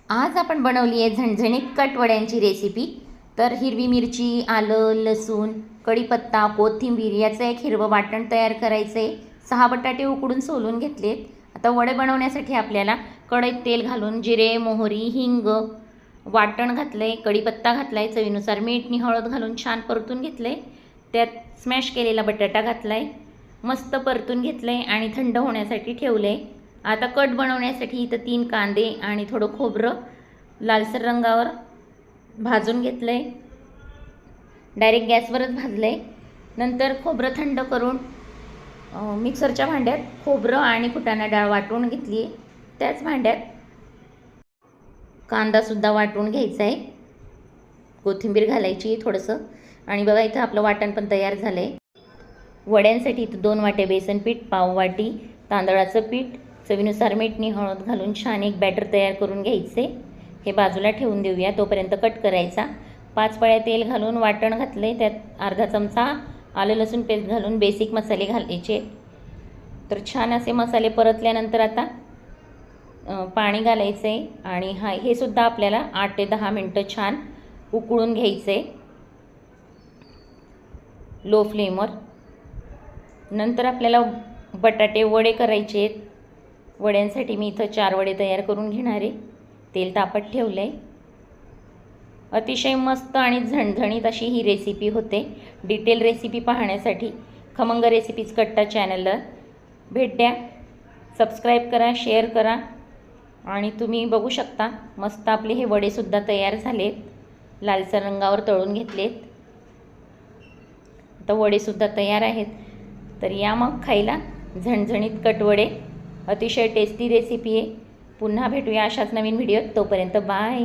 आज आपण बनवली आहे झणझणीत कटवड्यांची रेसिपी। तर हिरवी मिरची, आलं, लसूण, कढीपत्ता, कोथिंबीर याचं एक हिरवं वाटण तयार करायचं आहे। 6 बटाटे उकडून सोलून घेतलेत। आता वडे बनवण्यासाठी आपल्याला कढईत तेल घालून जिरे, मोहरी, हिंग, वाटण घातले, कढीपत्ता घातलाय, चवीनुसार मीठ आणि हळद घालून छान परतून घेतले। त्यात स्मॅश केलेला बटाटा घातलाय, मस्त परतून घेतले आणि थंड होण्यासाठी ठेवले। आता कट बनवण्यासाठी इथं 3 कांदे आणि थोडं खोबरं लालसर रंगावर भाजून घेतले। डायरेक्ट गॅसवरच भाजले। नंतर खोबरं थंड करून मिक्सरच्या भांड्यात खोबरं आणि फुटाणा डाळ वाटून घेतली। त्याच भांड्यात कांदासुद्धा वाटून घ्यायचा आहे, कोथिंबीर घालायची थोडंसं। आणि बघा इथं आपलं वाटण पण तयार झालं आहे। वड्यांसाठी इथं 2 वाटे बेसन पीठ, पाव वाटी तांदळाचं पीठ, चवीनुसार मीठ आणि हळद घालून छान एक बॅटर तयार करून घ्यायचे। हे बाजूला ठेवून देऊया, तोपर्यंत कट करायचा। 5 पळ्या तेल घालून वाटण घातले, त्यात अर्धा चमचा आलं लसूण पेस्ट घालून बेसिक मसाले घालायचे। तर छान असे मसाले परतल्यानंतर आता पाणी घालायचे आणि हे सुद्धा आपल्याला 8 ते 10 मिनटं छान उकळून घ्यायचे लो फ्लेमवर। नंतर आपल्याला बटाटे वडे करायचे। वड्यांसाठी मी इथं 4 वडे तयार करून घेणार आहे। तेल तापत ठेवलं आहे। अतिशय मस्त आणि झणझणीत अशी ही रेसिपी होते। डिटेल रेसिपी पाहण्यासाठी खमंग रेसिपीज कट्टा चॅनलला भेट द्या, सबस्क्राईब करा, शेअर करा। आणि तुम्ही बघू शकता मस्त आपले हे वडेसुद्धा तयार झालेत, लालसर रंगावर तळून घेतलेत। आता वडेसुद्धा तयार आहेत। तर या मग खायला झणझणीत कटवडे। अतिशय टेस्टी रेसिपी आहे। पुन्हा भेटूया अशाच नवीन व्हिडिओत, तोपर्यंत बाय।